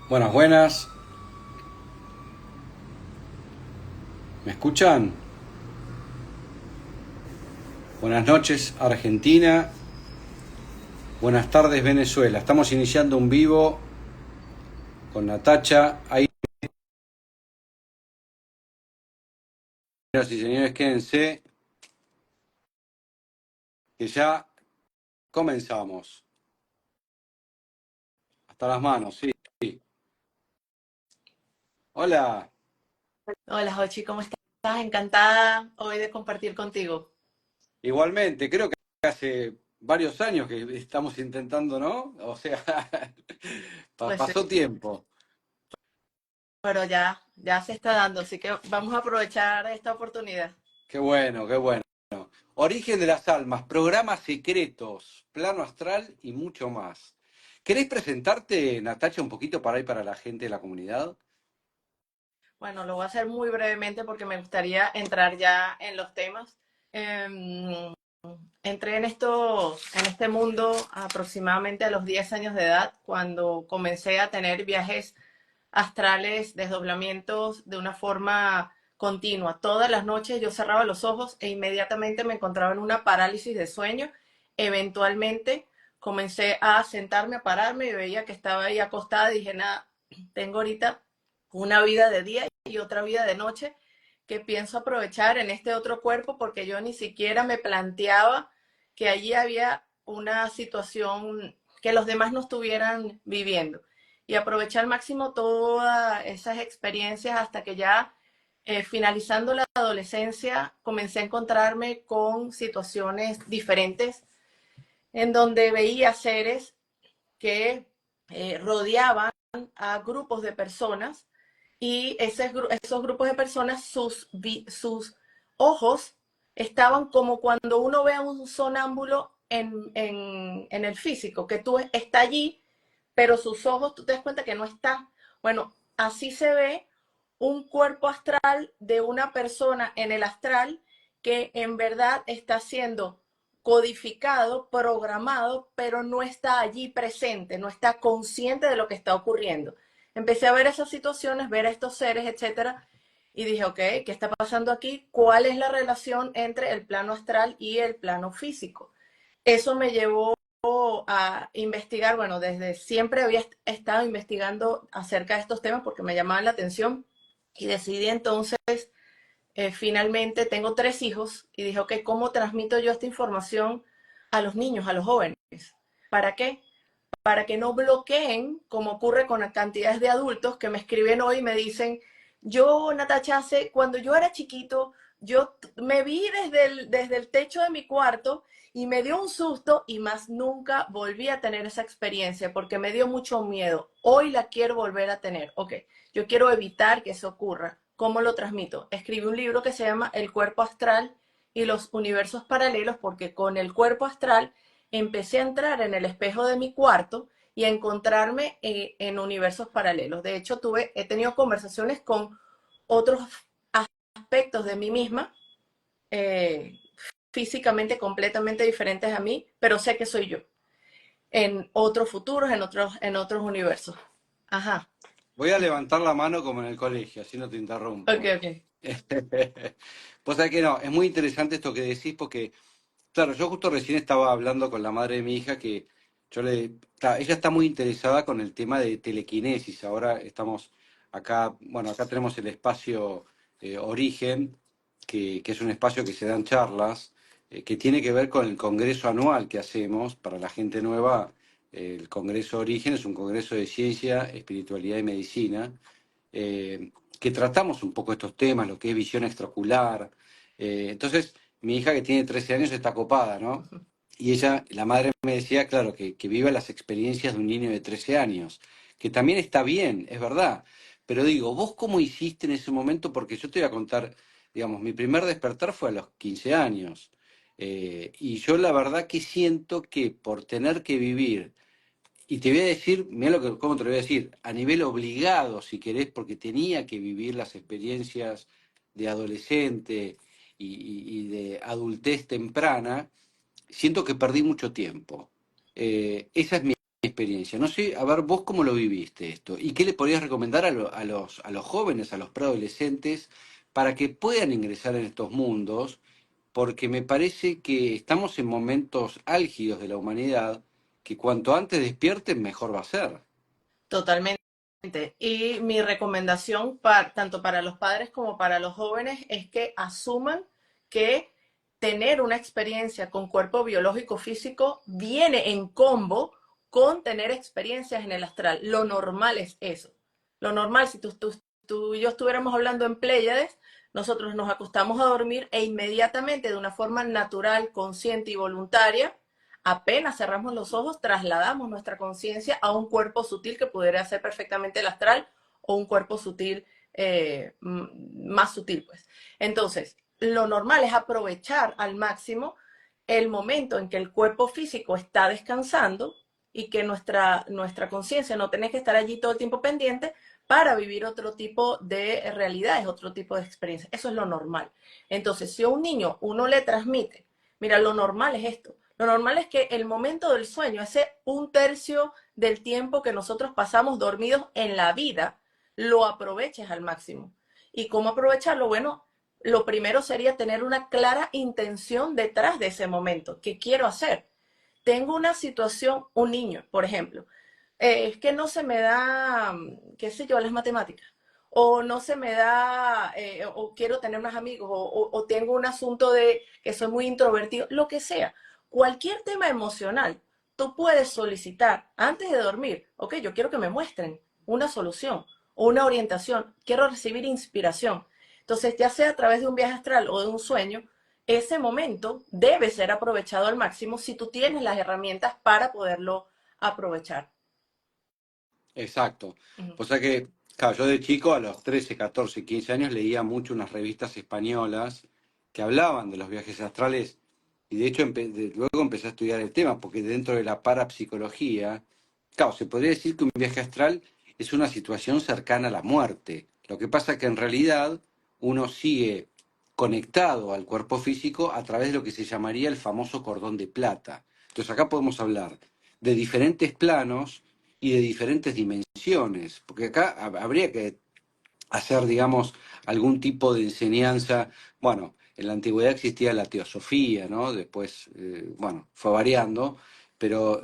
Buenas, buenas. ¿Me escuchan? Buenas noches, Argentina. Buenas tardes, Venezuela. Estamos iniciando un vivo con Natacha. Ahí, señoras y señores, quédense, que ya comenzamos. Hasta las manos, sí. Hola. Hola, Jochi, ¿cómo estás? Encantada hoy de compartir contigo. Igualmente, creo que hace varios años que estamos intentando, ¿no? O sea, Pues sí, pasó tiempo. pero ya se está dando, así que vamos a aprovechar esta oportunidad. Qué bueno, qué bueno. Origen de las almas, programas secretos, plano astral y mucho más. ¿Querés presentarte, Natacha, un poquito para ahí para la gente de la comunidad? Bueno, lo voy a hacer muy brevemente porque me gustaría entrar ya en los temas. Em, Entré en este mundo aproximadamente a los 10 años de edad, cuando comencé a tener viajes astrales, desdoblamientos de una forma continua. Todas las noches yo cerraba los ojos e inmediatamente me encontraba en una parálisis de sueño. Eventualmente comencé a sentarme, a pararme y veía que estaba ahí acostada y dije, nada, tengo ahorita una vida de día y otra vida de noche que pienso aprovechar en este otro cuerpo porque yo ni siquiera me planteaba que allí había una situación que los demás no estuvieran viviendo y aproveché al máximo todas esas experiencias hasta que ya finalizando la adolescencia comencé a encontrarme con situaciones diferentes en donde veía seres que rodeaban a grupos de personas y esos grupos de personas, sus ojos estaban como cuando uno ve a un sonámbulo en el físico, que tú está allí, pero sus ojos tú te das cuenta que no está. Bueno, así se ve un cuerpo astral de una persona en el astral que en verdad está siendo codificado, programado, pero no está allí presente, no está consciente de lo que está ocurriendo. Empecé a ver esas situaciones, ver a estos seres, etcétera, y dije, ok, ¿qué está pasando aquí? ¿Cuál es la relación entre el plano astral y el plano físico? Eso me llevó a investigar, bueno, desde siempre había estado investigando acerca de estos temas porque me llamaban la atención y decidí entonces, finalmente tengo 3 hijos y dije, ok, ¿cómo transmito yo esta información a los niños, a los jóvenes? ¿Para qué? Para que no bloqueen, como ocurre con las cantidades de adultos que me escriben hoy y me dicen, yo, Natacha, cuando yo era chiquito, yo me vi desde el techo de mi cuarto y me dio un susto y más nunca volví a tener esa experiencia porque me dio mucho miedo. Hoy la quiero volver a tener. Ok, yo quiero evitar que eso ocurra. ¿Cómo lo transmito? Escribí un libro que se llama El cuerpo astral y los universos paralelos porque con el cuerpo astral empecé a entrar en el espejo de mi cuarto y a encontrarme en universos paralelos. De hecho, he tenido conversaciones con otros aspectos de mí misma, eh, físicamente completamente diferentes a mí, pero sé que soy yo, en otros futuros, en otros universos. Ajá, Voy a levantar la mano como en el colegio, así no te ok, interrumpo. ok. Pues sabés que no, es muy interesante esto que decís porque, claro, yo justo recién estaba hablando con la madre de mi hija que ella está muy interesada con el tema de telequinesis. Ahora estamos acá, bueno, acá tenemos el espacio Origen, que es un espacio que se dan charlas, que tiene que ver con el congreso anual que hacemos para la gente nueva. El Congreso Origen es un congreso de ciencia, espiritualidad y medicina, que tratamos un poco estos temas, lo que es visión extraocular. Entonces, mi hija que tiene 13 años está copada, ¿no? Y ella, la madre me decía, claro, que viva las experiencias de un niño de 13 años, que también está bien, es verdad. Pero digo, ¿vos cómo hiciste en ese momento? Porque yo te voy a contar, digamos, mi primer despertar fue a los 15 años. Y yo la verdad que siento que por tener que vivir, y te voy a decir, mira cómo te lo voy a decir, a nivel obligado, si querés, porque tenía que vivir las experiencias de adolescente y de adultez temprana, siento que perdí mucho tiempo. Esa es mi experiencia. No sé, a ver, vos cómo lo viviste esto y qué le podrías recomendar a los jóvenes, a los preadolescentes, para que puedan ingresar en estos mundos, porque me parece que estamos en momentos álgidos de la humanidad, que cuanto antes despierten, mejor va a ser. Totalmente. Y mi recomendación tanto para los padres como para los jóvenes es que asuman que tener una experiencia con cuerpo biológico físico viene en combo con tener experiencias en el astral. Lo normal es eso. Lo normal, si tú y yo estuviéramos hablando en Pléyades, nosotros nos acostamos a dormir e inmediatamente, de una forma natural, consciente y voluntaria, apenas cerramos los ojos, trasladamos nuestra conciencia a un cuerpo sutil que pudiera ser perfectamente el astral o un cuerpo sutil, más sutil, pues. Entonces, lo normal es aprovechar al máximo el momento en que el cuerpo físico está descansando y que nuestra conciencia no tiene que estar allí todo el tiempo pendiente para vivir otro tipo de realidades, otro tipo de experiencias. Eso es lo normal. Entonces, si a un niño uno le transmite, mira, lo normal es esto. Lo normal es que el momento del sueño, ese un tercio del tiempo que nosotros pasamos dormidos en la vida, lo aproveches al máximo. ¿Y cómo aprovecharlo? Bueno, lo primero sería tener una clara intención detrás de ese momento. ¿Qué quiero hacer? Tengo una situación, un niño, por ejemplo, es que no se me da, qué sé yo, las matemáticas, o no se me da, o quiero tener más amigos, o tengo un asunto de que soy muy introvertido, lo que sea. Cualquier tema emocional, tú puedes solicitar antes de dormir, ok, yo quiero que me muestren una solución o una orientación, quiero recibir inspiración. Entonces, ya sea a través de un viaje astral o de un sueño, ese momento debe ser aprovechado al máximo si tú tienes las herramientas para poderlo aprovechar. Exacto. Uh -huh. O sea que, claro, yo de chico, a los 13, 14, 15 años, leía mucho unas revistas españolas que hablaban de los viajes astrales y de hecho luego empecé a estudiar el tema, porque dentro de la parapsicología, claro, se podría decir que un viaje astral es una situación cercana a la muerte. Lo que pasa es que en realidad uno sigue conectado al cuerpo físico a través de lo que se llamaría el famoso cordón de plata. Entonces acá podemos hablar de diferentes planos y de diferentes dimensiones, porque acá habría que hacer, digamos, algún tipo de enseñanza. Bueno, en la antigüedad existía la teosofía, ¿no? Después, bueno, fue variando, pero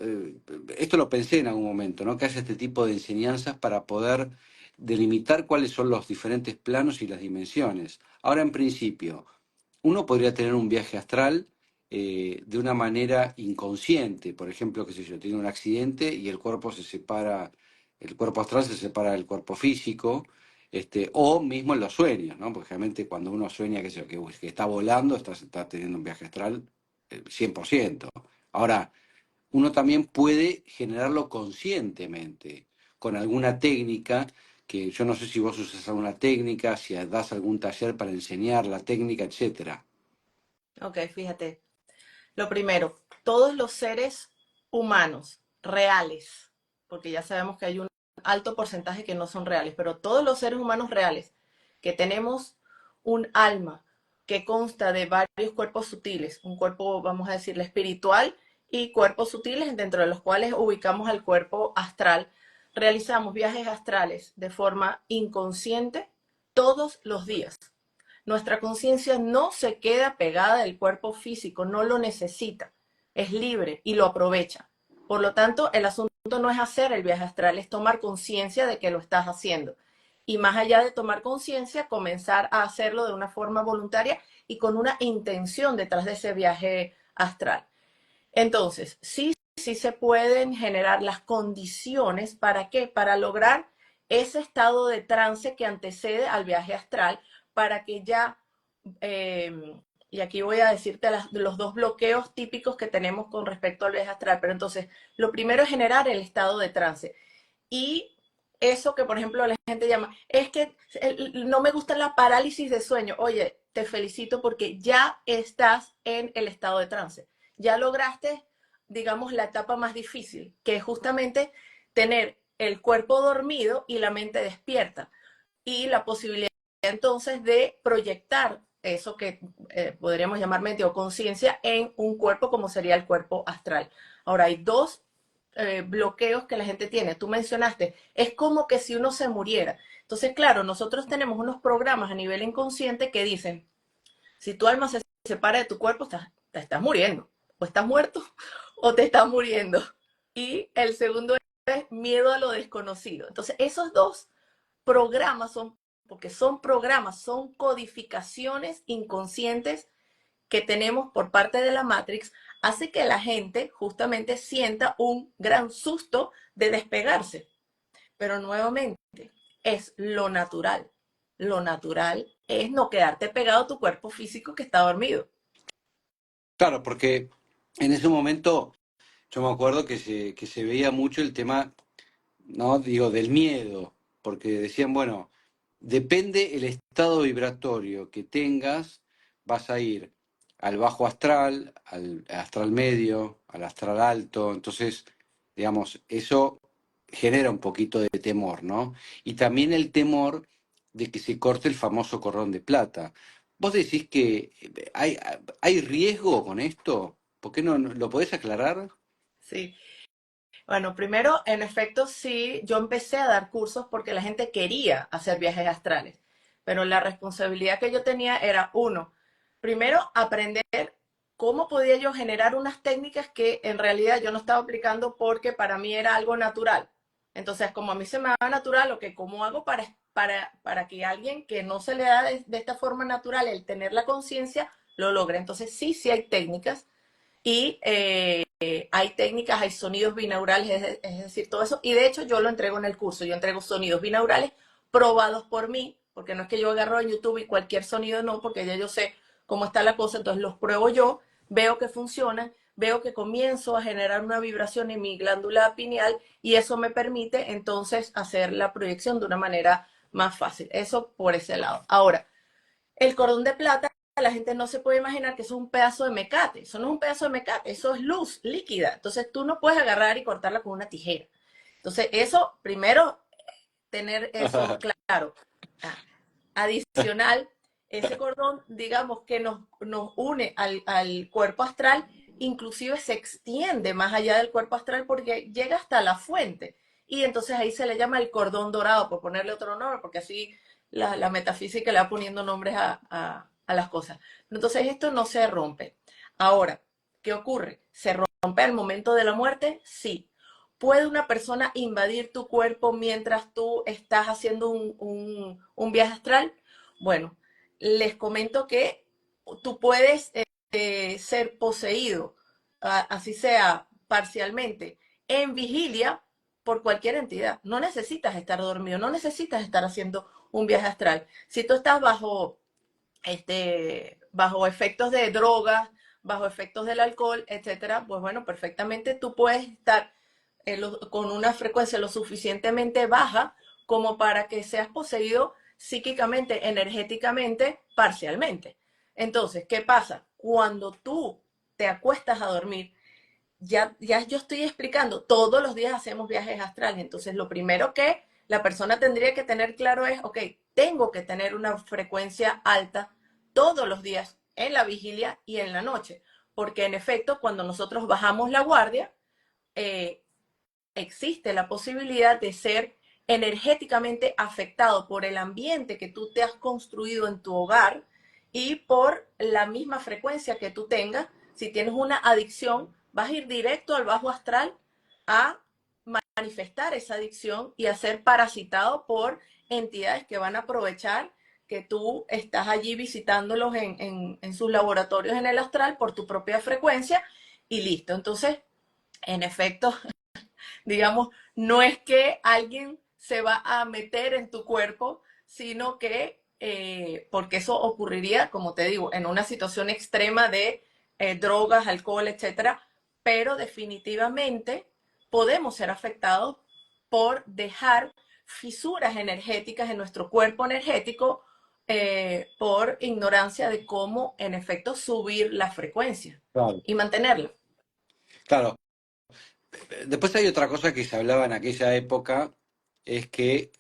esto lo pensé en algún momento, ¿no? Que haya este tipo de enseñanzas para poder delimitar cuáles son los diferentes planos y las dimensiones. Ahora, en principio, uno podría tener un viaje astral de una manera inconsciente, por ejemplo, qué sé yo, tiene un accidente y el cuerpo se separa, el cuerpo astral se separa del cuerpo físico, o mismo en los sueños, ¿no? Porque realmente cuando uno sueña qué sé yo, que está volando, está teniendo un viaje astral 100%. Ahora, uno también puede generarlo conscientemente, con alguna técnica, que yo no sé si vos usas alguna técnica, si das algún taller para enseñar la técnica, etcétera. Ok, fíjate. Lo primero, todos los seres humanos reales, porque ya sabemos que hay un alto porcentaje que no son reales, pero todos los seres humanos reales que tenemos un alma que consta de varios cuerpos sutiles, un cuerpo, vamos a decirle, espiritual y cuerpos sutiles dentro de los cuales ubicamos al cuerpo astral, realizamos viajes astrales de forma inconsciente todos los días. Nuestra conciencia no se queda pegada del cuerpo físico, no lo necesita, es libre y lo aprovecha. Por lo tanto, el asunto no es hacer el viaje astral, es tomar conciencia de que lo estás haciendo. Y más allá de tomar conciencia, comenzar a hacerlo de una forma voluntaria y con una intención detrás de ese viaje astral. Entonces, sí se pueden generar las condiciones para qué, para lograr ese estado de trance que antecede al viaje astral, para que ya, y aquí voy a decirte los dos bloqueos típicos que tenemos con respecto al viaje astral, pero entonces, lo primero es generar el estado de trance. Y eso que, por ejemplo, la gente llama, es que no me gusta la parálisis de sueño. Oye, te felicito porque ya estás en el estado de trance. Ya lograste, digamos, la etapa más difícil, que es justamente tener el cuerpo dormido y la mente despierta. Y la posibilidad entonces de proyectar eso que podríamos llamar mente o conciencia en un cuerpo como sería el cuerpo astral. Ahora, hay dos bloqueos que la gente tiene. Tú mencionaste, es como que si uno se muriera. Entonces, claro, nosotros tenemos unos programas a nivel inconsciente que dicen, si tu alma se separa de tu cuerpo, te estás muriendo. O estás muerto o te estás muriendo. Y el segundo es miedo a lo desconocido. Entonces, esos dos programas son, porque son programas, son codificaciones inconscientes que tenemos por parte de la Matrix, hace que la gente justamente sienta un gran susto de despegarse. Pero nuevamente, es lo natural. Lo natural es no quedarte pegado a tu cuerpo físico que está dormido. Claro, porque en ese momento yo me acuerdo que se veía mucho el tema, ¿no? Digo, del miedo, porque decían, bueno, depende el estado vibratorio que tengas, vas a ir al bajo astral, al astral medio, al astral alto, entonces, digamos, eso genera un poquito de temor, ¿no? Y también el temor de que se corte el famoso cordón de plata. ¿Vos decís que hay riesgo con esto? ¿Por qué no lo podés aclarar? Sí. Bueno, primero, en efecto, sí, yo empecé a dar cursos porque la gente quería hacer viajes astrales, pero la responsabilidad que yo tenía era, uno, primero, aprender cómo podía yo generar unas técnicas que en realidad yo no estaba aplicando porque para mí era algo natural. Entonces, como a mí se me da natural, que ¿cómo hago para que alguien que no se le da de esta forma natural el tener la conciencia lo logre? Entonces, sí, sí hay técnicas y hay técnicas, hay sonidos binaurales, es decir, todo eso. Y de hecho yo lo entrego en el curso. Yo entrego sonidos binaurales probados por mí, porque no es que yo agarro en YouTube y cualquier sonido no, porque ya yo sé cómo está la cosa, entonces los pruebo yo, veo que funcionan, veo que comienzo a generar una vibración en mi glándula pineal y eso me permite entonces hacer la proyección de una manera más fácil. Eso por ese lado. Ahora, el cordón de plata, la gente no se puede imaginar que eso es un pedazo de mecate. Eso no es un pedazo de mecate, eso es luz líquida. Entonces tú no puedes agarrar y cortarla con una tijera. Entonces eso, primero, tener eso claro. Ah, adicional, ese cordón, digamos, que nos une al cuerpo astral, inclusive se extiende más allá del cuerpo astral porque llega hasta la fuente. Y entonces ahí se le llama el cordón dorado, por ponerle otro nombre, porque así la metafísica le va poniendo nombres a las cosas. Entonces esto no se rompe. Ahora, ¿qué ocurre? ¿Se rompe al momento de la muerte? Sí. ¿Puede una persona invadir tu cuerpo mientras tú estás haciendo un viaje astral? Bueno, les comento que tú puedes ser poseído, así sea parcialmente, en vigilia por cualquier entidad. No necesitas estar dormido, no necesitas estar haciendo un viaje astral. Si tú estás bajo efectos de drogas, bajo efectos del alcohol, etcétera, pues bueno, perfectamente tú puedes estar con una frecuencia lo suficientemente baja como para que seas poseído psíquicamente, energéticamente, parcialmente. Entonces, ¿qué pasa? Cuando tú te acuestas a dormir, ya yo estoy explicando, todos los días hacemos viajes astrales, entonces lo primero que la persona tendría que tener claro es, ok, tengo que tener una frecuencia alta todos los días en la vigilia y en la noche, porque en efecto, cuando nosotros bajamos la guardia, eh, existe la posibilidad de ser energéticamente afectado por el ambiente que tú te has construido en tu hogar y por la misma frecuencia que tú tengas. Si tienes una adicción, vas a ir directo al bajo astral a manifestar esa adicción y a ser parasitado por entidades que van a aprovechar que tú estás allí visitándolos en sus laboratorios en el astral por tu propia frecuencia y listo. Entonces, en efecto, digamos, no es que alguien se va a meter en tu cuerpo, sino que, porque eso ocurriría, como te digo, en una situación extrema de drogas, alcohol, etcétera, pero definitivamente podemos ser afectados por dejar fisuras energéticas en nuestro cuerpo energético por ignorancia de cómo, en efecto, subir la frecuencia Claro. y mantenerla. Claro, después hay otra cosa que se hablaba en aquella época, es que,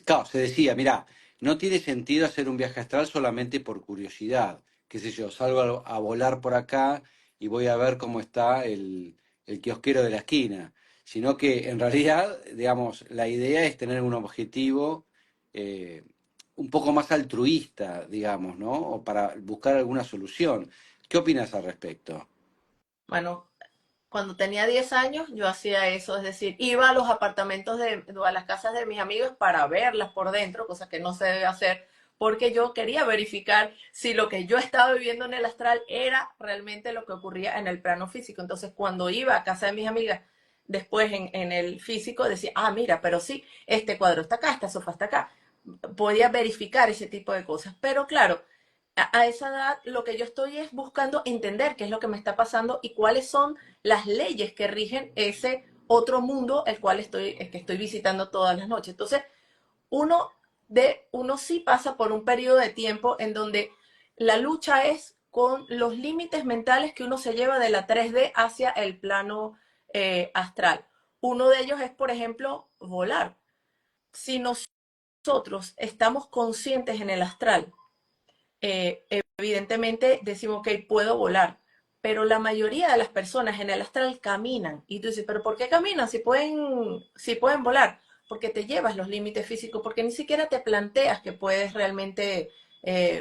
claro, se decía, mira, no tiene sentido hacer un viaje astral solamente por curiosidad, qué sé yo, salgo a volar por acá y voy a ver cómo está el kiosquero de la esquina, sino que en realidad, digamos, la idea es tener un objetivo eh, un poco más altruista, digamos, ¿no? O para buscar alguna solución. ¿Qué opinas al respecto? Bueno, cuando tenía 10 años yo hacía eso, es decir, iba a los apartamentos a las casas de mis amigos para verlas por dentro, cosa que no se debe hacer, porque yo quería verificar si lo que yo estaba viviendo en el astral era realmente lo que ocurría en el plano físico. Entonces, cuando iba a casa de mis amigas, después en el físico, decía, ah, mira, pero sí, este cuadro está acá, esta sofá está acá. Podía verificar ese tipo de cosas. Pero claro, a esa edad lo que yo estoy es buscando entender qué es lo que me está pasando y cuáles son las leyes que rigen ese otro mundo el que estoy visitando todas las noches. Entonces, uno, uno sí pasa por un periodo de tiempo en donde la lucha es con los límites mentales que uno se lleva de la 3D hacia el plano astral. Uno de ellos es, por ejemplo, volar. Si nosotros estamos conscientes en el astral, evidentemente decimos, ok, puedo volar, pero la mayoría de las personas en el astral caminan. Y tú dices, pero ¿por qué caminan si pueden volar? Porque te llevas los límites físicos, porque ni siquiera te planteas que puedes realmente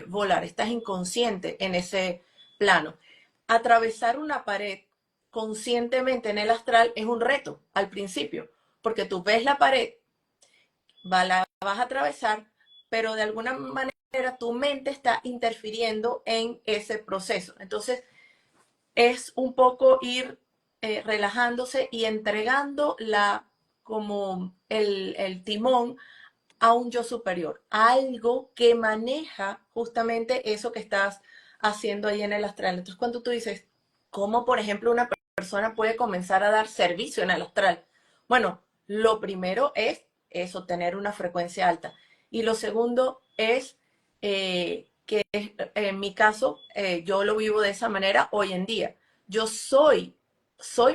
volar, estás inconsciente en ese plano. Atravesar una pared conscientemente en el astral es un reto al principio, porque tú ves la pared, la vas a atravesar, pero de alguna manera tu mente está interfiriendo en ese proceso. Entonces, es un poco ir relajándose y entregando como el timón a un yo superior, a algo que maneja justamente eso que estás haciendo ahí en el astral. Entonces, cuando tú dices, ¿cómo, por ejemplo, una persona puede comenzar a dar servicio en el astral? Bueno, lo primero es eso, tener una frecuencia alta. Y lo segundo es que en mi caso, yo lo vivo de esa manera hoy en día. Yo soy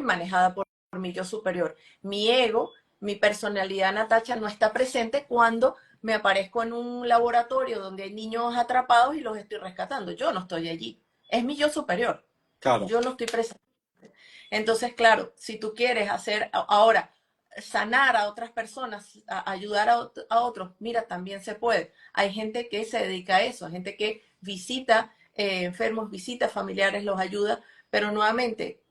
manejada por mi yo superior. Mi ego, mi personalidad Natacha no está presente cuando me aparezco en un laboratorio donde hay niños atrapados y los estoy rescatando. Yo no estoy allí. Es mi yo superior. Claro, Yo no estoy presente. Entonces, claro, si tú quieres hacer ahora, sanar a otras personas, ayudar a otros, mira, también se puede. Hay gente que se dedica a eso, hay gente que visita enfermos, visita familiares, los ayuda, pero nuevamente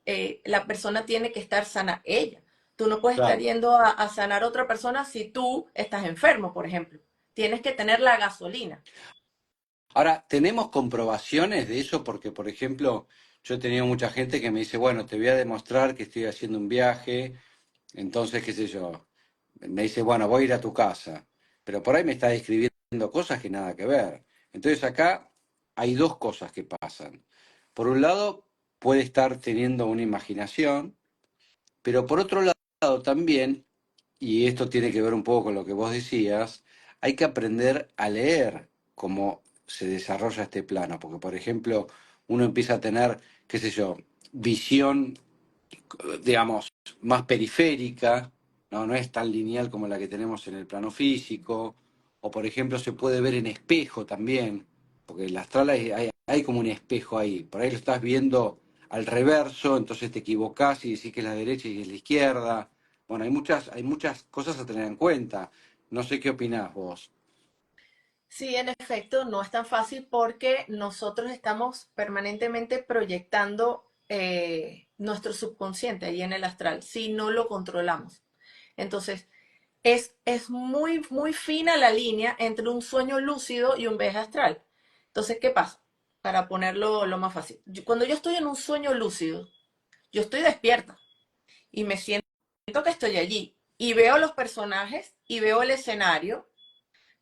la persona tiene que estar sana ella. Tú no puedes estar claro. yendo a sanar a otra persona si tú estás enfermo, por ejemplo. Tienes que tener la gasolina. Ahora, ¿tenemos comprobaciones de eso? Porque, por ejemplo, yo he tenido mucha gente que me dice, bueno, te voy a demostrar que estoy haciendo un viaje, entonces, qué sé yo, me dice, bueno, voy a ir a tu casa, pero por ahí me está describiendo cosas que nada que ver. Entonces acá hay dos cosas que pasan. Por un lado, puede estar teniendo una imaginación, pero por otro lado también, y esto tiene que ver un poco con lo que vos decías, hay que aprender a leer cómo se desarrolla este plano, porque por ejemplo, uno empieza a tener, qué sé yo, visión, digamos, más periférica, ¿no? No es tan lineal como la que tenemos en el plano físico, o por ejemplo se puede ver en espejo también, porque el astral hay como un espejo ahí, por ahí lo estás viendo al reverso, entonces te equivocás y decís que es la derecha y es la izquierda. Bueno, hay muchas cosas a tener en cuenta. No sé qué opinás vos. Sí, en efecto, no es tan fácil porque nosotros estamos permanentemente proyectando nuestro subconsciente ahí en el astral, si no lo controlamos. Entonces, es muy, muy fina la línea entre un sueño lúcido y un viaje astral. Entonces, ¿qué pasa? Para ponerlo lo más fácil. Cuando yo estoy en un sueño lúcido, yo estoy despierta y me siento que estoy allí y veo los personajes y veo el escenario,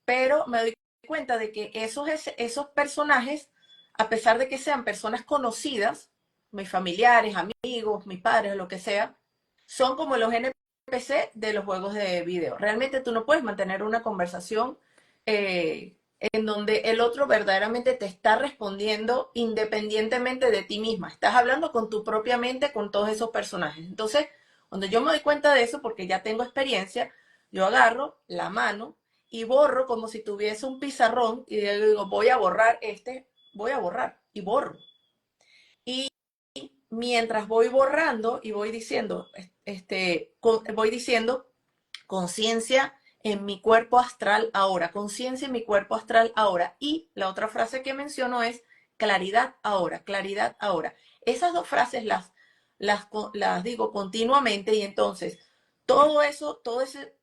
pero me doy cuenta de que esos personajes, a pesar de que sean personas conocidas, mis familiares, amigos, mis padres, lo que sea, son como los NPC de los juegos de video. Realmente tú no puedes mantener una conversación en donde el otro verdaderamente te está respondiendo independientemente de ti misma. Estás hablando con tu propia mente, con todos esos personajes. Entonces, cuando yo me doy cuenta de eso, porque ya tengo experiencia, yo agarro la mano y borro como si tuviese un pizarrón y digo, voy a borrar voy a borrar y borro. Y mientras voy borrando y voy diciendo, voy diciendo conciencia en mi cuerpo astral ahora, conciencia en mi cuerpo astral ahora. Y la otra frase que menciono es claridad ahora, claridad ahora. Esas dos frases las digo continuamente y entonces todo eso, todo ese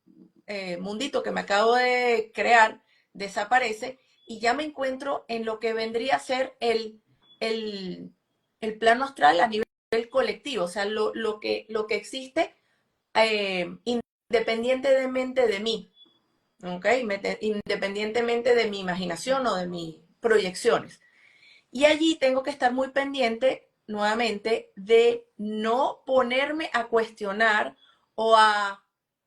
mundito que me acabo de crear desaparece y ya me encuentro en lo que vendría a ser el plano astral a nivel colectivo, o sea, lo que existe independientemente de mí, ¿ok? Independientemente de mi imaginación o de mis proyecciones. Y allí tengo que estar muy pendiente nuevamente de no ponerme a cuestionar o a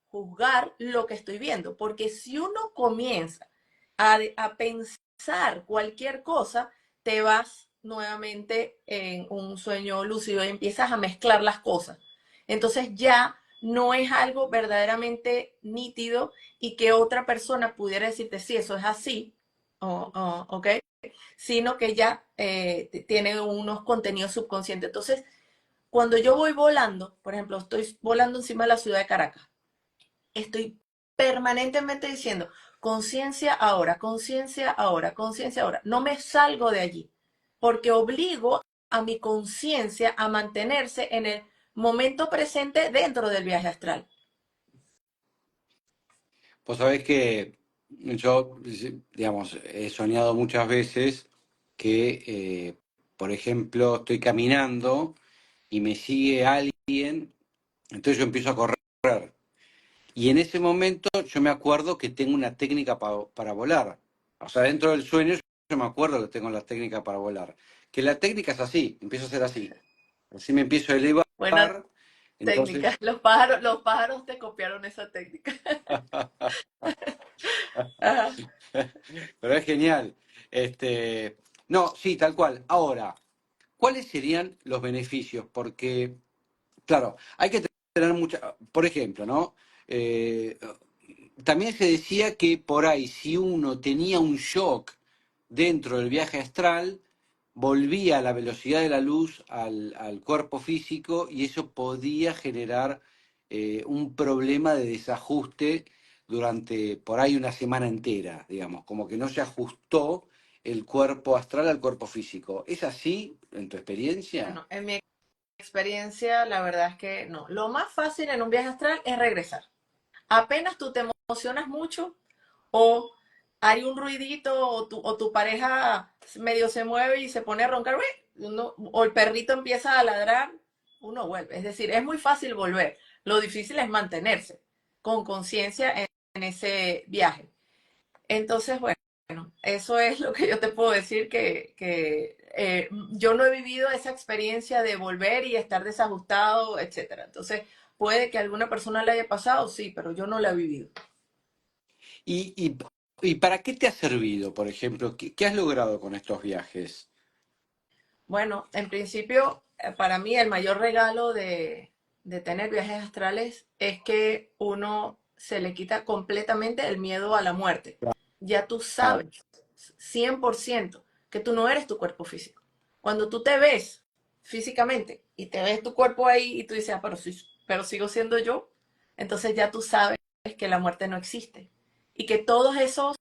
juzgar lo que estoy viendo, porque si uno comienza a pensar cualquier cosa, te vas nuevamente en un sueño lúcido y empiezas a mezclar las cosas. Entonces ya no es algo verdaderamente nítido y que otra persona pudiera decirte, sí, eso es así, ¿ok? Sino que ya tiene unos contenidos subconscientes. Entonces, cuando yo voy volando, por ejemplo, estoy volando encima de la ciudad de Caracas, estoy permanentemente diciendo, conciencia ahora, conciencia ahora, conciencia ahora. No me salgo de allí, porque obligo a mi conciencia a mantenerse en el momento presente dentro del viaje astral. Pues sabés que yo, digamos, he soñado muchas veces que, por ejemplo, estoy caminando y me sigue alguien, entonces yo empiezo a correr. Y en ese momento yo me acuerdo que tengo una técnica para volar. O sea, dentro del sueño yo me acuerdo que tengo la técnica para volar. Que la técnica es así, empiezo a hacer así. Así me empiezo a elevar, Buena técnica. entonces... Los pájaros te copiaron esa técnica. Ajá. Pero es genial. No, sí, tal cual. Ahora, ¿cuáles serían los beneficios? Porque, claro, hay que tener mucha, por ejemplo, ¿no? Eh, También se decía que por ahí, si uno tenía un shock dentro del viaje astral, volvía a la velocidad de la luz al cuerpo físico y eso podía generar un problema de desajuste durante por ahí una semana entera, digamos, como que no se ajustó el cuerpo astral al cuerpo físico. ¿Es así en tu experiencia? Bueno, en mi experiencia, la verdad es que no. Lo más fácil en un viaje astral es regresar. Apenas tú te emocionas mucho o hay un ruidito o tu pareja medio se mueve y se pone a roncar, o el perrito empieza a ladrar, uno vuelve. Es decir, es muy fácil volver. Lo difícil es mantenerse con conciencia en ese viaje. Entonces, bueno, eso es lo que yo te puedo decir que yo no he vivido esa experiencia de volver y estar desajustado, etcétera. Entonces, puede que a alguna persona le haya pasado, sí, pero yo no la he vivido. ¿Y, y, y para qué te ha servido, por ejemplo? ¿Qué has logrado con estos viajes? Bueno, en principio, para mí el mayor regalo de tener viajes astrales es que uno se le quita completamente el miedo a la muerte. Ya tú sabes Claro. 100% que tú no eres tu cuerpo físico. Cuando tú te ves físicamente y te ves tu cuerpo ahí y tú dices, ah, pero, sí, pero sigo siendo yo, entonces ya tú sabes que la muerte no existe y que todos esos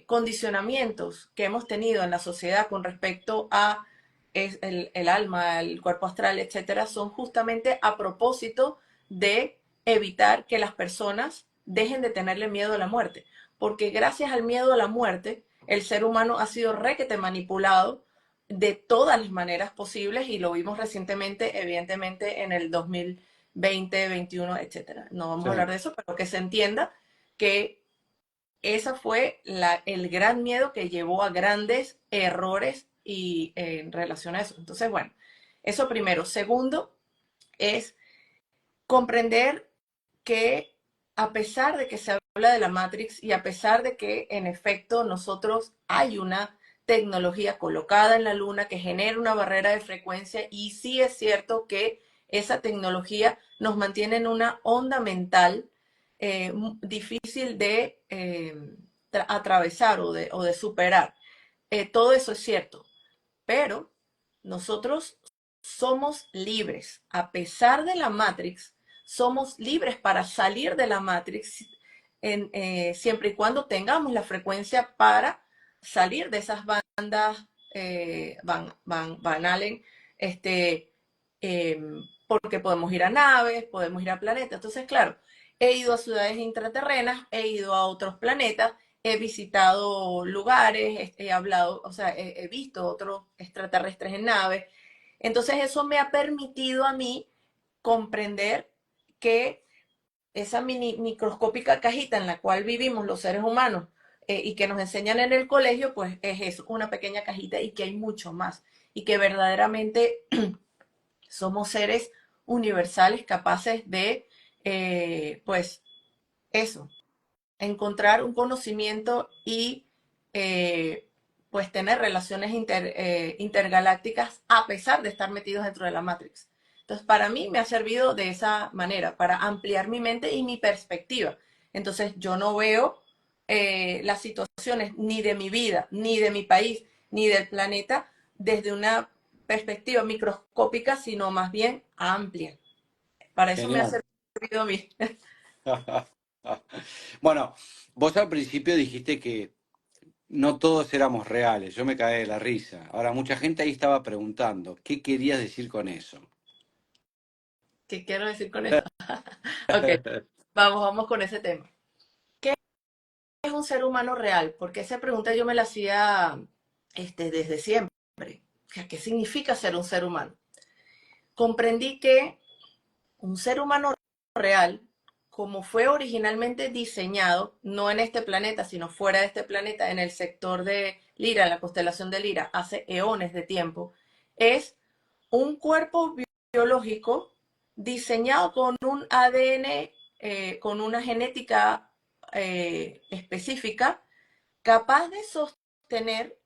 condicionamientos que hemos tenido en la sociedad con respecto a el alma, el cuerpo astral, etcétera, son justamente a propósito de evitar que las personas dejen de tenerle miedo a la muerte. Porque gracias al miedo a la muerte, el ser humano ha sido requete manipulado de todas las maneras posibles y lo vimos recientemente, evidentemente, en el 2020, 21, etcétera. No vamos Sí. a hablar de eso, pero que se entienda que esa fue el gran miedo que llevó a grandes errores y en relación a eso. Entonces, bueno, eso primero. Segundo, es comprender que a pesar de que se habla de la Matrix y a pesar de que en efecto nosotros hay una tecnología colocada en la luna que genera una barrera de frecuencia y sí es cierto que esa tecnología nos mantiene en una onda mental difícil de atravesar o de superar. Todo eso es cierto, pero nosotros somos libres. A pesar de la Matrix, somos libres para salir de la Matrix siempre y cuando tengamos la frecuencia para salir de esas bandas Van Allen, porque podemos ir a naves, podemos ir a planetas. Entonces, claro, he ido a ciudades intraterrenas, he ido a otros planetas, he visitado lugares, he hablado, o sea, he visto otros extraterrestres en naves. Entonces eso me ha permitido a mí comprender que esa microscópica cajita en la cual vivimos los seres humanos y que nos enseñan en el colegio, pues es eso, una pequeña cajita y que hay mucho más. Y que verdaderamente somos seres universales capaces de, pues, eso, encontrar un conocimiento y pues tener relaciones intergalácticas a pesar de estar metidos dentro de la Matrix. Entonces, para mí me ha servido de esa manera, para ampliar mi mente y mi perspectiva. Entonces, yo no veo las situaciones ni de mi vida, ni de mi país, ni del planeta desde una perspectiva microscópica, sino más bien amplia. Para eso me ha Genial. servido a mí. Bueno, vos al principio dijiste que no todos éramos reales, yo me caí de la risa. Ahora, mucha gente ahí estaba preguntando, ¿qué querías decir con eso? ¿Qué quiero decir con eso? Ok, vamos con ese tema. ¿Qué es un ser humano real? Porque esa pregunta yo me la hacía desde siempre. O sea, ¿qué significa ser un ser humano? Comprendí que un ser humano real, como fue originalmente diseñado, no en este planeta, sino fuera de este planeta, en el sector de Lira, en la constelación de Lira, hace eones de tiempo, es un cuerpo biológico diseñado con un ADN, con una genética específica, capaz de sostener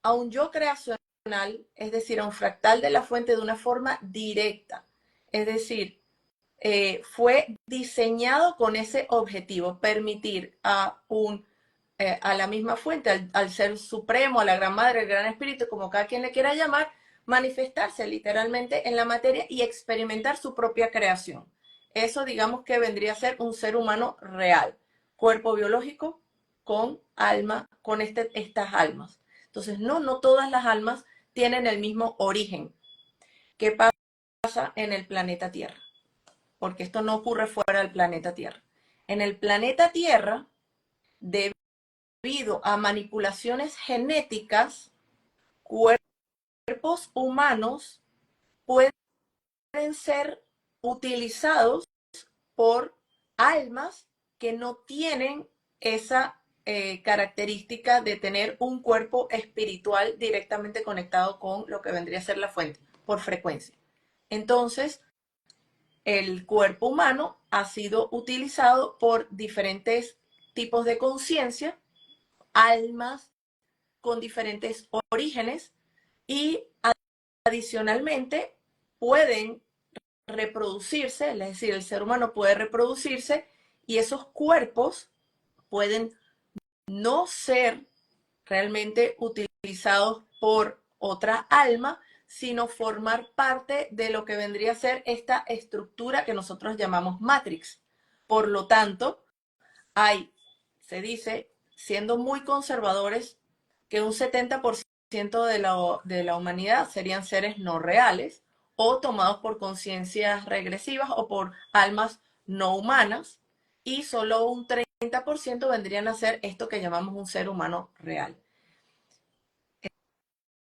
a un yo creacional, es decir, a un fractal de la fuente de una forma directa. Es decir, fue diseñado con ese objetivo, permitir a la misma fuente, al ser supremo, a la gran madre, al gran espíritu, como cada quien le quiera llamar, manifestarse literalmente en la materia y experimentar su propia creación. Eso digamos que vendría a ser un ser humano real, cuerpo biológico con alma, con estas almas. Entonces, no todas las almas tienen el mismo origen. ¿Qué pasa en el planeta Tierra? Porque esto no ocurre fuera del planeta Tierra. En el planeta Tierra, debido a manipulaciones genéticas, cuerpos humanos pueden ser utilizados por almas que no tienen esa característica de tener un cuerpo espiritual directamente conectado con lo que vendría a ser la fuente, por frecuencia. Entonces, el cuerpo humano ha sido utilizado por diferentes tipos de conciencia, almas con diferentes orígenes y adicionalmente pueden reproducirse, es decir, el ser humano puede reproducirse y esos cuerpos pueden no ser realmente utilizados por otra alma, sino formar parte de lo que vendría a ser esta estructura que nosotros llamamos Matrix. Por lo tanto, se dice, siendo muy conservadores, que un 70% de la humanidad serían seres no reales o tomados por conciencias regresivas o por almas no humanas y solo un 30% vendrían a ser esto que llamamos un ser humano real.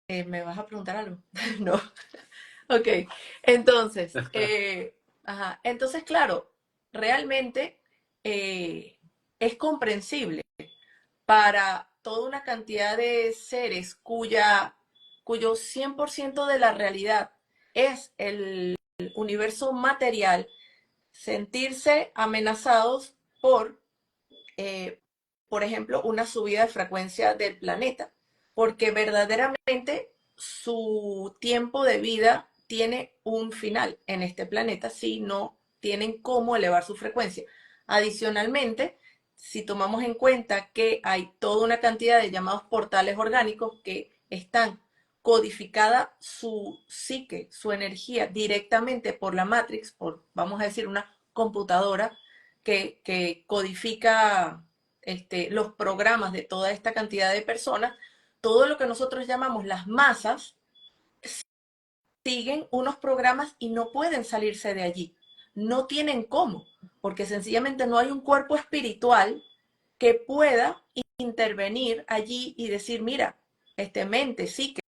¿Me vas a preguntar algo? No. Ok. Entonces, ajá. Entonces, claro, realmente es comprensible para toda una cantidad de seres cuyo 100% de la realidad es el universo material, sentirse amenazados eh, por ejemplo, una subida de frecuencia del planeta, porque verdaderamente su tiempo de vida tiene un final en este planeta si no tienen cómo elevar su frecuencia. Adicionalmente, si tomamos en cuenta que hay toda una cantidad de llamados portales orgánicos que están codificada su psique, su energía directamente por la Matrix, por, vamos a decir, una computadora que codifica los programas de toda esta cantidad de personas, todo lo que nosotros llamamos las masas siguen unos programas y no pueden salirse de allí. No tienen cómo, porque sencillamente no hay un cuerpo espiritual que pueda intervenir allí y decir, mira, mente, sí que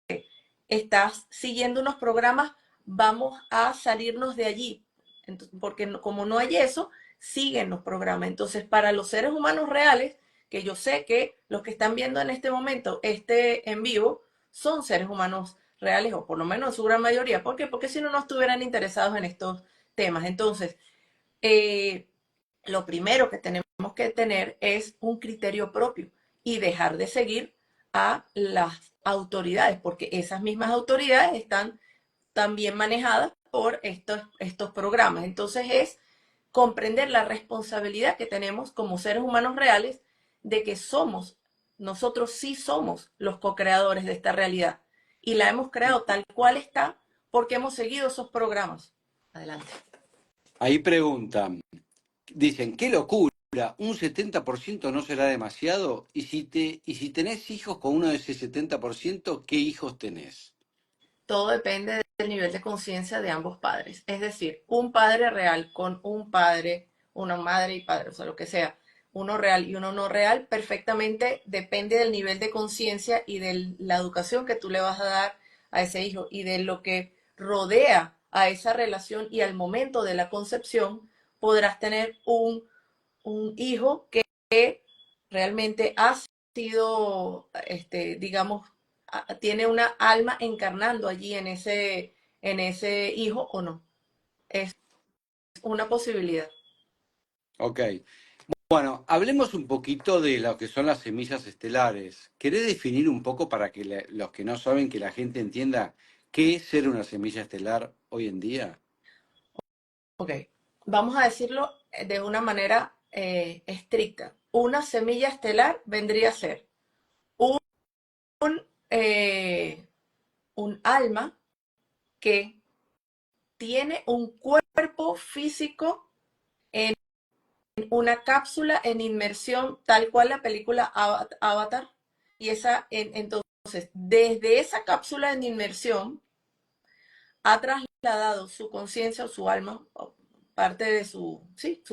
estás siguiendo unos programas, vamos a salirnos de allí. Entonces, porque como no hay eso, siguen los programas. Entonces, para los seres humanos reales, que yo sé que los que están viendo en este momento este en vivo son seres humanos reales, o por lo menos en su gran mayoría. ¿Por qué? Porque si no, no estuvieran interesados en estos temas. Entonces, eh, lo primero que tenemos que tener es un criterio propio y dejar de seguir a las autoridades, porque esas mismas autoridades están también manejadas por estos programas. Entonces es comprender la responsabilidad que tenemos como seres humanos reales de que nosotros sí somos los co-creadores de esta realidad y la hemos creado tal cual está porque hemos seguido esos programas. Adelante. Ahí preguntan, dicen, qué locura, un 70% no será demasiado, y si tenés hijos con uno de ese 70%, ¿qué hijos tenés? Todo depende del nivel de conciencia de ambos padres. Es decir, un padre real con un padre, una madre y padre, o sea, lo que sea, uno real y uno no real, perfectamente depende del nivel de conciencia y de la educación que tú le vas a dar a ese hijo y de lo que rodea a esa relación y al momento de la concepción, podrás tener un hijo que realmente ha sido, digamos, tiene una alma encarnando allí en ese hijo o no. Es una posibilidad. Ok. Bueno, hablemos un poquito de lo que son las semillas estelares. ¿Querés definir un poco para que los que no saben, que la gente entienda qué es ser una semilla estelar hoy en día? Ok, vamos a decirlo de una manera estricta. Una semilla estelar vendría a ser un, eh, un alma que tiene un cuerpo físico en una cápsula en inmersión, tal cual la película Avatar. Y entonces, desde esa cápsula en inmersión, ha trasladado su conciencia o su alma, o parte de su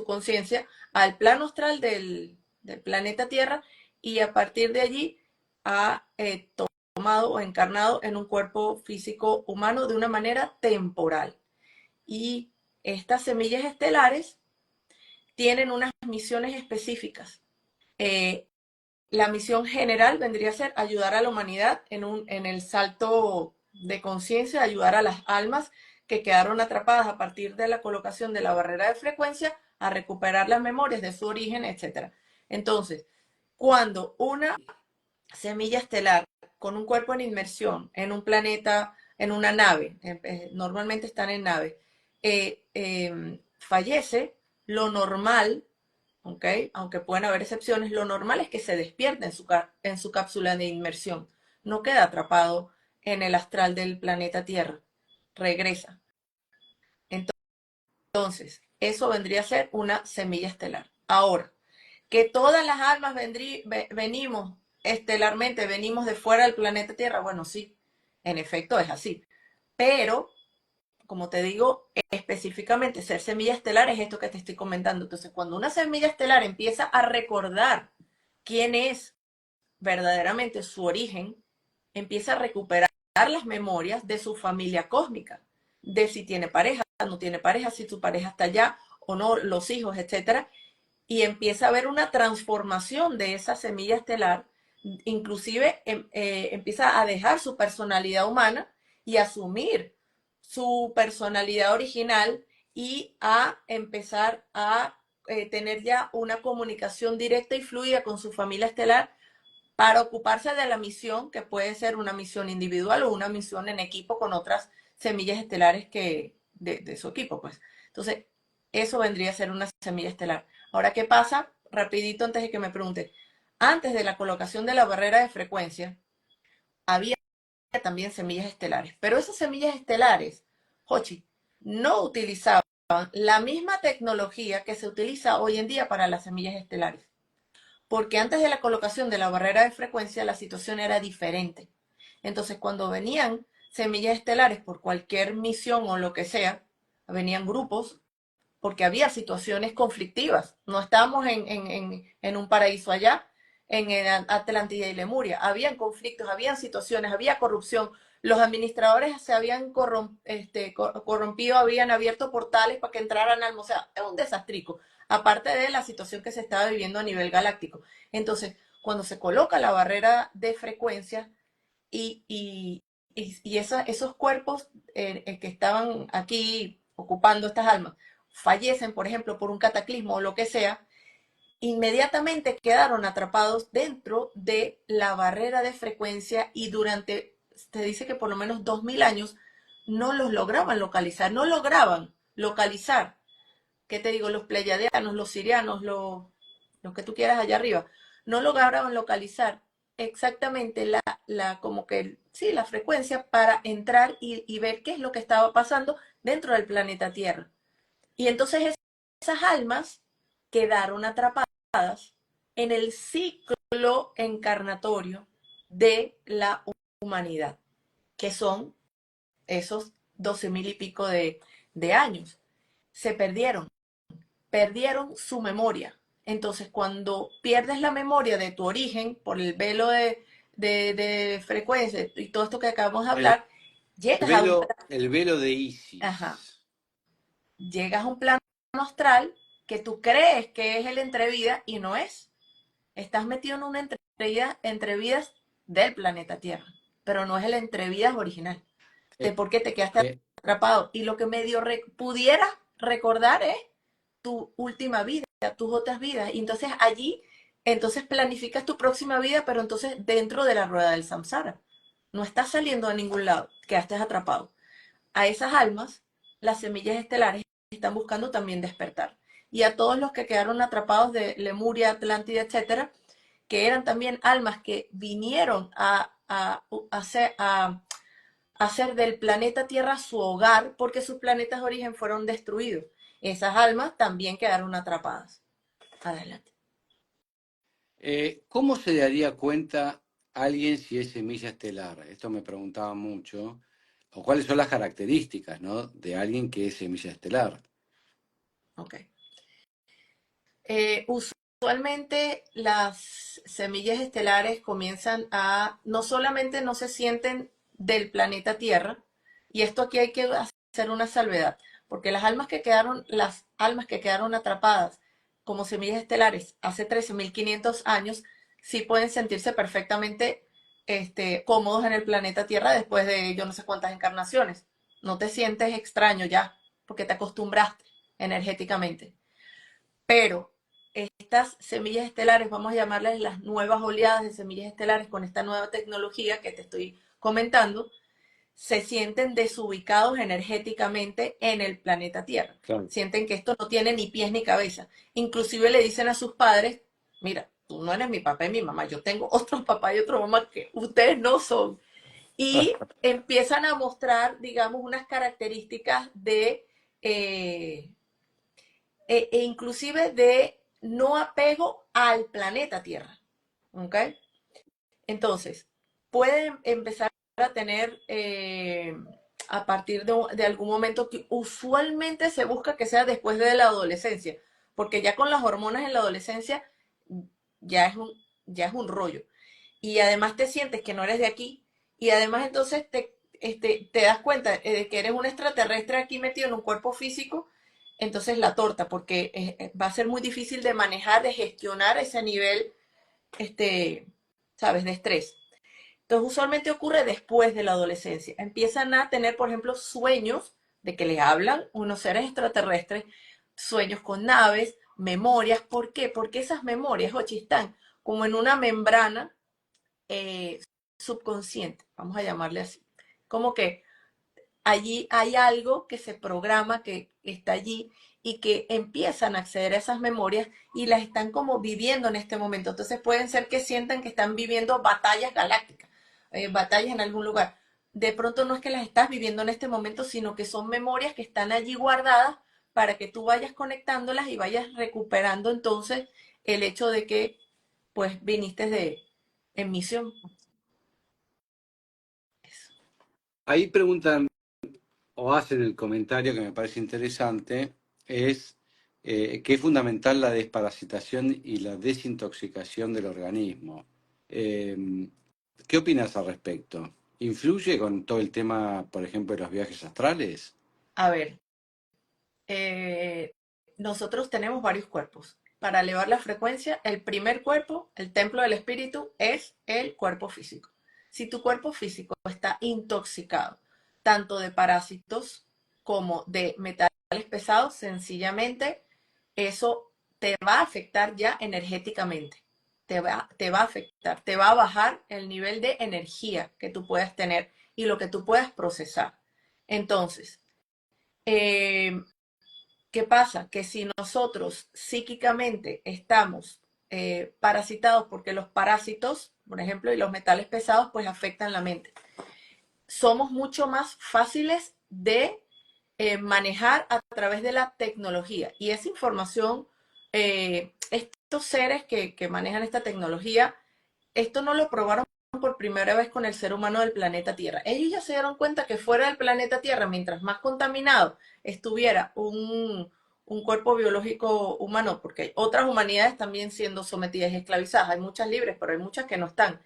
conciencia, al plano astral del planeta Tierra y a partir de allí ha tomado o encarnado en un cuerpo físico humano de una manera temporal. Y estas semillas estelares tienen unas misiones específicas. Eh, la misión general vendría a ser ayudar a la humanidad en el salto de conciencia, ayudar a las almas que quedaron atrapadas a partir de la colocación de la barrera de frecuencia a recuperar las memorias de su origen, etc. Entonces, cuando una semilla estelar con un cuerpo en inmersión en un planeta, en una nave, normalmente están en nave, fallece, lo normal, ¿okay? Aunque pueden haber excepciones, lo normal es que se despierte en su cápsula de inmersión. No queda atrapado en el astral del planeta Tierra. Regresa. Entonces, eso vendría a ser una semilla estelar. Ahora, que todas las almas venimos estelarmente, venimos de fuera del planeta Tierra, bueno, sí, en efecto es así. Pero, como te digo, específicamente ser semilla estelar es esto que te estoy comentando. Entonces, cuando una semilla estelar empieza a recordar quién es verdaderamente su origen, empieza a recuperar las memorias de su familia cósmica, de si tiene pareja, no tiene pareja, si su pareja está allá o no, los hijos, etcétera, y empieza a haber una transformación de esa semilla estelar, inclusive empieza a dejar su personalidad humana y asumir su personalidad original y a empezar a tener ya una comunicación directa y fluida con su familia estelar para ocuparse de la misión, que puede ser una misión individual o una misión en equipo con otras semillas estelares de su equipo, pues. Entonces, eso vendría a ser una semilla estelar. Ahora, ¿qué pasa? Rapidito antes de que me pregunte. Antes de la colocación de la barrera de frecuencia, había también semillas estelares. Pero esas semillas estelares, Jochi, no utilizaban la misma tecnología que se utiliza hoy en día para las semillas estelares. Porque antes de la colocación de la barrera de frecuencia, la situación era diferente. Entonces, cuando venían semillas estelares por cualquier misión o lo que sea, venían grupos porque había situaciones conflictivas. No estábamos en un paraíso allá, en Atlántida y Lemuria. Habían conflictos, habían situaciones, había corrupción. Los administradores se habían corrompido, habían abierto portales para que entraran al museo. Es un desastrico, aparte de la situación que se estaba viviendo a nivel galáctico. Entonces, cuando se coloca la barrera de frecuencia y esos cuerpos que estaban aquí ocupando estas almas fallecen, por ejemplo, por un cataclismo o lo que sea, inmediatamente quedaron atrapados dentro de la barrera de frecuencia y durante, te dice que por lo menos 2000 años no los lograban localizar, no lograban localizar, ¿qué te digo? Los pleiadianos, los sirianos, los que tú quieras allá arriba, no lograban localizar exactamente como que, sí, la frecuencia para entrar y ver qué es lo que estaba pasando dentro del planeta Tierra. Y entonces esas almas quedaron atrapadas en el ciclo encarnatorio de la humanidad, que son esos 12,000 y pico de años. Se perdieron su memoria. Entonces, cuando pierdes la memoria de tu origen por el velo de frecuencia y todo esto que acabamos de El, hablar, llegas a un, el velo de ajá, Isis. llegas a un plano astral que tú crees que es el entrevida y no es. Estás metido en una entrevidas del planeta Tierra, pero no es el entrevidas original, de Eh, por qué te quedaste eh, atrapado. Y lo que medio pudieras recordar es tu última vida, tus otras vidas. Y entonces allí, entonces planificas tu próxima vida, pero entonces dentro de la rueda del samsara. No estás saliendo a ningún lado, quedaste atrapado. A esas almas, las semillas estelares están buscando también despertar. Y a todos los que quedaron atrapados de Lemuria, Atlántida, etcétera, que eran también almas que vinieron hacer del planeta Tierra su hogar porque sus planetas de origen fueron destruidos. Esas almas también quedaron atrapadas. Adelante. ¿Cómo se daría cuenta alguien si es semilla estelar? Esto me preguntaba mucho. O cuáles son las características, ¿no? De alguien que es semilla estelar. Ok. Usualmente las semillas estelares comienzan no solamente no se sienten del planeta Tierra, y esto aquí hay que hacer una salvedad, porque las almas que quedaron atrapadas como semillas estelares hace 13,500 años, sí pueden sentirse perfectamente cómodos en el planeta Tierra después de yo no sé cuántas encarnaciones. No te sientes extraño ya, porque te acostumbraste energéticamente. Pero estas semillas estelares, vamos a llamarles las nuevas oleadas de semillas estelares con esta nueva tecnología que te estoy comentando, se sienten desubicados energéticamente en el planeta Tierra. Claro. Sienten que esto no tiene ni pies ni cabeza. Inclusive le dicen a sus padres, mira, tú no eres mi papá y mi mamá, yo tengo otro papá y otra mamá que ustedes no son. Y empiezan a mostrar, digamos, unas características eh, inclusive de no apego al planeta Tierra. ¿Ok? Entonces, pueden empezar a tener a partir de algún momento que usualmente se busca que sea después de la adolescencia, porque ya con las hormonas en la adolescencia ya es un, ya es un rollo. Y además te sientes que no eres de aquí y además entonces te das cuenta de que eres un extraterrestre aquí metido en un cuerpo físico, entonces la torta, porque va a ser muy difícil de manejar, de gestionar ese nivel, este, ¿sabes?, de estrés. Entonces, usualmente ocurre después de la adolescencia. Empiezan a tener, por ejemplo, sueños de que les hablan unos seres extraterrestres, sueños con naves, memorias. ¿Por qué? Porque esas memorias, Ochi, están como en una membrana eh, subconsciente, vamos a llamarle así. Como que allí hay algo que se programa, que está allí y que empiezan a acceder a esas memorias y las están como viviendo en este momento. Entonces pueden ser que sientan que están viviendo batallas galácticas, batallas en algún lugar. de pronto no es que las estás viviendo en este momento, sino que son memorias que están allí guardadas para que tú vayas conectándolas y vayas recuperando entonces el hecho de que pues viniste en misión. Ahí preguntan o hacen el comentario que me parece interesante, es que es fundamental la desparasitación y la desintoxicación del organismo. Eh, ¿Qué opinas al respecto? ¿Influye con todo el tema, por ejemplo, de los viajes astrales? A ver, eh, nosotros tenemos varios cuerpos. Para elevar la frecuencia, el primer cuerpo, el templo del espíritu, es el cuerpo físico. Si tu cuerpo físico está intoxicado, tanto de parásitos como de metales pesados, sencillamente eso te va a afectar ya energéticamente. Te va a afectar, te va a bajar el nivel de energía que tú puedas tener y lo que tú puedas procesar. Entonces, eh, ¿qué pasa? Que si nosotros psíquicamente estamos parasitados, porque los parásitos, por ejemplo, y los metales pesados, pues afectan la mente, somos mucho más fáciles de manejar a través de la tecnología. Y esa información, estos seres que manejan esta tecnología, esto no lo probaron por primera vez con el ser humano del planeta Tierra. Ellos ya se dieron cuenta que fuera del planeta Tierra, mientras más contaminado estuviera un cuerpo biológico humano, porque hay otras humanidades también siendo sometidas y esclavizadas. Hay muchas libres, pero hay muchas que no están.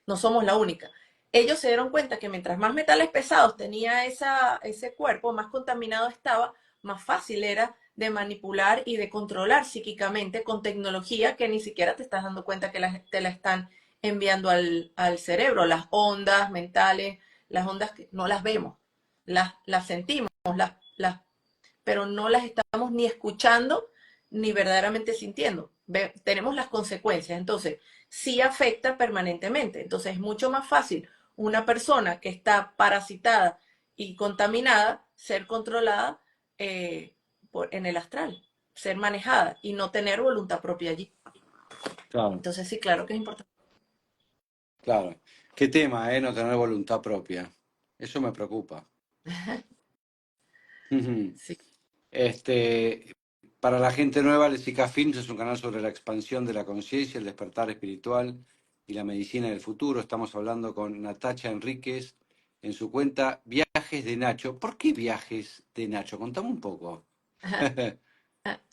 No somos la única. Ellos se dieron cuenta que mientras más metales pesados tenía ese cuerpo, más contaminado estaba, más fácil era de manipular y de controlar psíquicamente con tecnología que ni siquiera te estás dando cuenta que te la están enviando al cerebro, las ondas mentales, las ondas que no las vemos, las sentimos, pero no las estamos ni escuchando ni verdaderamente sintiendo. Tenemos las consecuencias, entonces sí afecta permanentemente. Entonces es mucho más fácil una persona que está parasitada y contaminada ser controlada en el astral, ser manejada y no tener voluntad propia allí. Claro, Entonces sí, claro que es importante. claro. Qué tema, ¿eh? No tener voluntad propia. Eso me preocupa. Sí. Este, para la gente nueva, Lesica Films es un canal sobre la expansión de la conciencia, el despertar espiritual y la medicina del futuro. Estamos hablando con Natacha Enríquez en su cuenta Viajes de Nacho. ¿Por qué Viajes de Nacho? Contame un poco.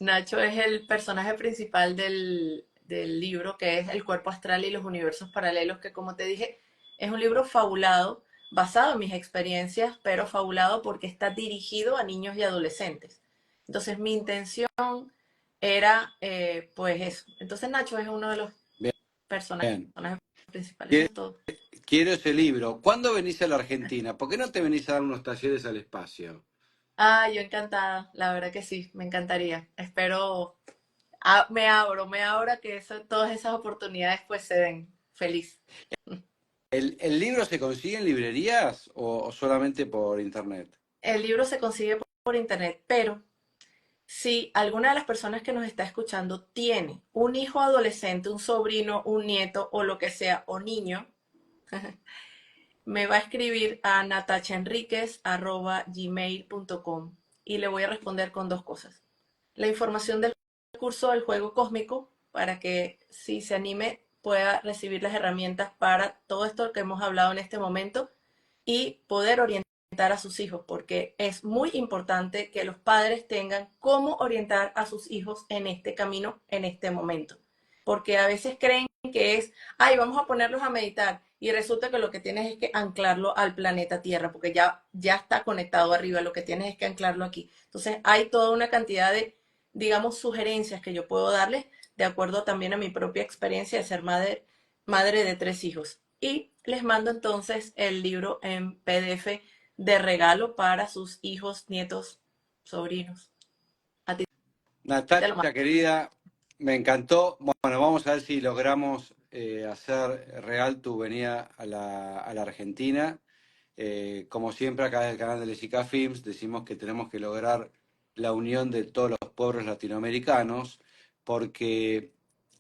Nacho es el personaje principal del libro, que es El cuerpo astral y los universos paralelos, que como te dije, es un libro fabulado, basado en mis experiencias, pero fabulado porque está dirigido a niños y adolescentes. Entonces mi intención era, pues eso. Entonces Nacho es uno de los personajes Bien. principales de Quiero, todo. quiero ese libro. ¿Cuándo venís a la Argentina? ¿Por qué no te venís a dar unos talleres al espacio? Ah, yo encantada, la verdad que sí, me encantaría. Espero, me abro a que todas esas oportunidades pues se den. Feliz. ¿El libro se consigue en librerías o solamente por internet? El libro se consigue por internet, pero si alguna de las personas que nos está escuchando tiene un hijo adolescente, un sobrino, un nieto o lo que sea, o niño, me va a escribir a natachenriquez@gmail.com y le voy a responder con dos cosas. La información del curso del juego cósmico para que si se anime pueda recibir las herramientas para todo esto que hemos hablado en este momento y poder orientar a sus hijos, porque es muy importante que los padres tengan cómo orientar a sus hijos en este camino, en este momento. Porque a veces creen que es, ay, vamos a ponerlos a meditar y resulta que lo que tienes es que anclarlo al planeta Tierra, porque ya está conectado arriba, lo que tienes es que anclarlo aquí. Entonces hay toda una cantidad de, digamos, sugerencias que yo puedo darles de acuerdo también a mi propia experiencia de ser madre de tres hijos. Y les mando entonces el libro en PDF de regalo para sus hijos, nietos, sobrinos. A ti te lo mando. Natacha, querida, me encantó. Bueno, vamos a ver si logramos hacer real tu venida a la Argentina. Como siempre, acá en el canal de Lesica Films decimos que tenemos que lograr la unión de todos los pueblos latinoamericanos, porque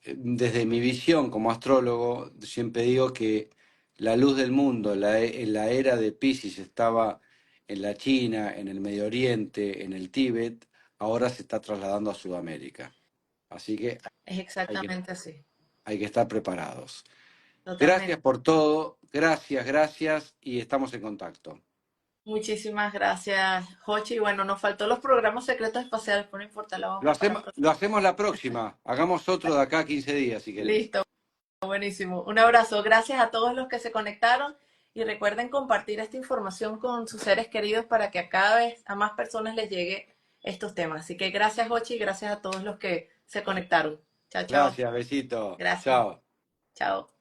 desde mi visión como astrólogo, siempre digo que la luz del mundo en la era de Piscis estaba en la China, en el Medio Oriente, en el Tíbet, ahora se está trasladando a Sudamérica. Así que Es hay que, exactamente así, hay que estar preparados. Gracias totalmente. por todo, gracias, gracias y estamos en contacto. Muchísimas gracias, Jochi. Y bueno, nos faltó los programas secretos espaciales, pero no importa, lo vamos para la Lo próxima. hacemos la próxima. Hagamos otro de acá a 15 días si querés. Listo, buenísimo. Un abrazo. Gracias a todos los que se conectaron y recuerden compartir esta información con sus seres queridos para que a cada vez a más personas les llegue estos temas. Así que gracias, Jochi, y gracias a todos los que se conectaron. Chao, chao. Gracias, besito. Gracias. Chao. Chao.